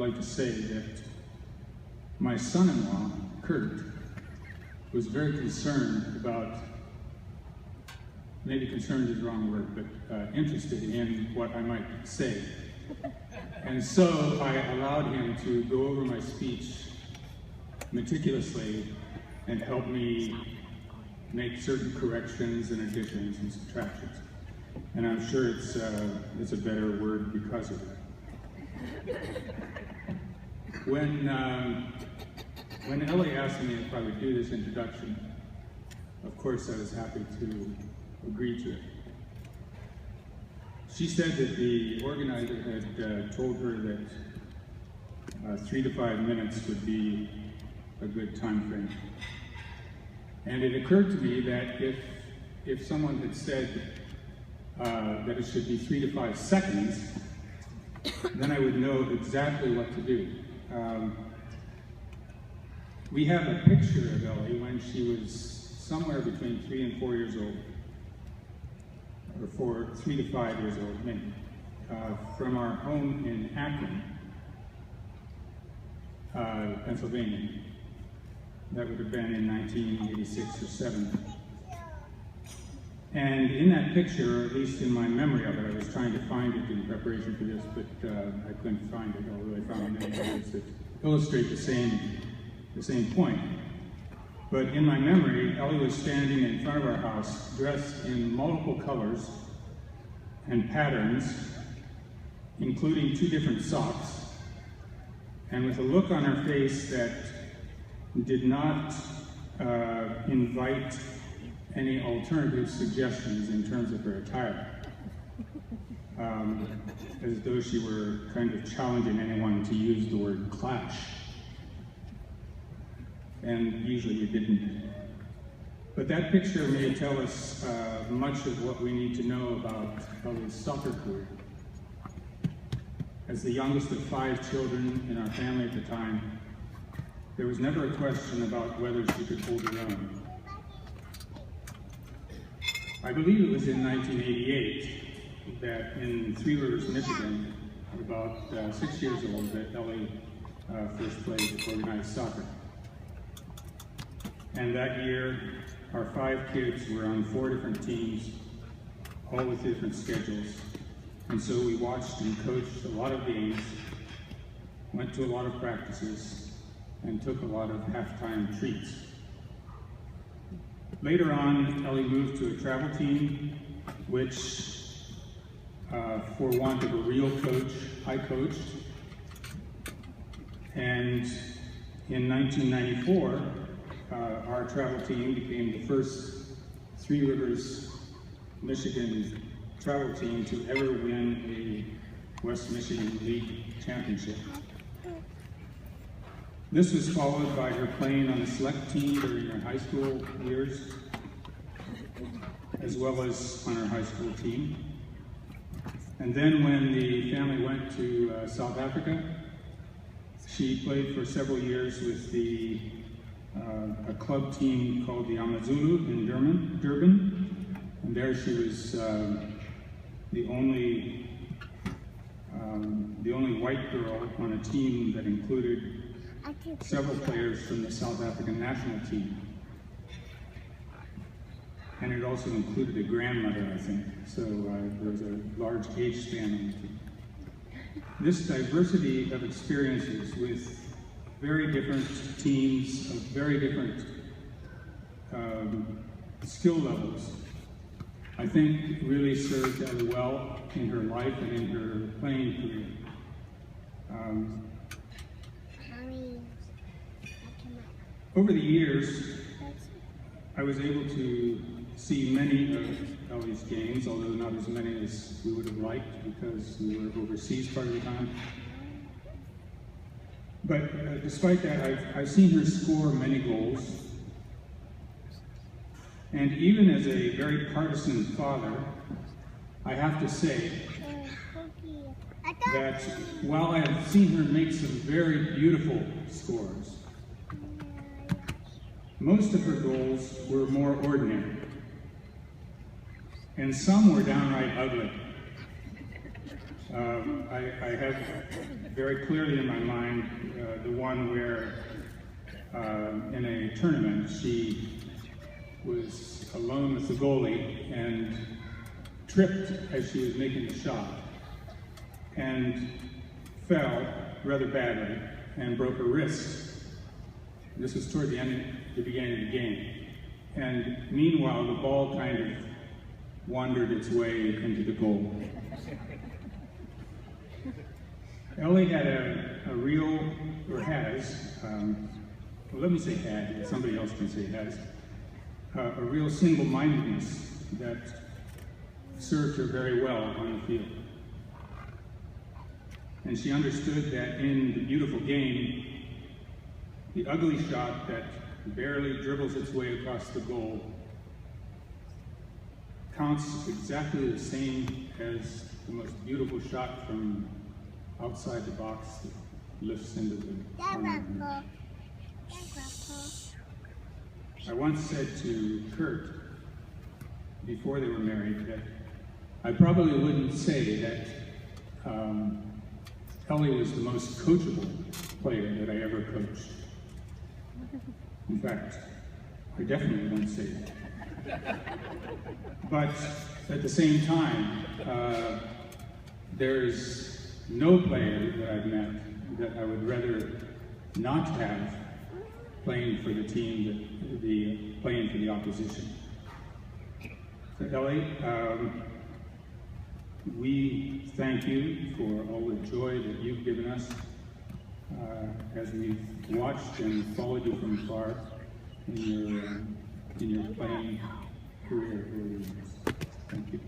like to say that my son-in-law, Kurt, was very concerned about, maybe concerned is the wrong word, but interested in what I might say. And so I allowed him to go over my speech meticulously and help me make certain corrections and additions and subtractions. And I'm sure it's a better word because of it. When Ellie asked me if I would do this introduction, of course I was happy to agree to it. She said that the organizer had told her that 3 to 5 minutes would be a good time frame. And it occurred to me that if someone had said that it should be 3 to 5 seconds, then I would know exactly what to do. We have a picture of Ellie when she was somewhere between 3 and 4 years old, or 3 to 5 years old, maybe, from our home in Akron, Pennsylvania. That would have been in 1986 or 7. And in that picture, or at least in my memory of it, I was trying to find it in preparation for this, but I couldn't find it, although I found many others that illustrate the same point. But in my memory, Ellie was standing in front of our house, dressed in multiple colors and patterns, including 2 different socks, and with a look on her face that did not invite any alternative suggestions in terms of her attire, as though she were kind of challenging anyone to use the word clash. And usually you didn't. But that picture may tell us much of what we need to know about Ellie's soccer career. As the youngest of 5 children in our family at the time, there was never a question about whether she could hold her own. I believe it was in 1988 that in Three Rivers, Michigan, at about 6 years old, that Ellie first played organized soccer. And that year, our 5 kids were on 4 different teams, all with different schedules. And so we watched and coached a lot of games, went to a lot of practices, and took a lot of halftime treats. Later on, Ellie moved to a travel team, which, for want of a real coach, I coached. And in 1994, our travel team became the first Three Rivers, Michigan travel team to ever win a West Michigan League championship. This was followed by her playing on the select team during her high school years, as well as on her high school team. And then when the family went to South Africa, she played for several years with a club team called the Amazulu in Durban. And there she was the only white girl on a team that included several players from the South African national team. And it also included a grandmother, I think. So there was a large age span on the team. This diversity of experiences with very different teams of very different skill levels, I think really served Ellie well in her life and in her playing career. Over the years, I was able to see many of Ellie's games, although not as many as we would have liked because we were overseas part of the time. But despite that, I've seen her score many goals. And even as a very partisan father, I have to say that while I have seen her make some very beautiful scores, most of her goals were more ordinary. And some were downright ugly. I have very clearly in my mind the one where in a tournament she was alone with the goalie and tripped as she was making the shot and fell rather badly and broke her wrist. This was toward the beginning of the game. And meanwhile, the ball kind of wandered its way into the goal. Ellie had a real, or has, well, let me say had, somebody else can say has, a real single-mindedness that served her very well on the field. And she understood that in the beautiful game, the ugly shot that barely dribbles its way across the goal counts exactly the same as the most beautiful shot from outside the box that lifts into the corner. I once said to Kurt, before they were married, that I probably wouldn't say that Ellie was the most coachable player that I ever coached. In fact, I definitely won't say that. But at the same time, there's no player that I've met that I would rather not have playing for the team than playing for the opposition. So Ellie, we thank you for all the joy that you've given us as we've watched and followed you from afar in your playing career. Thank you.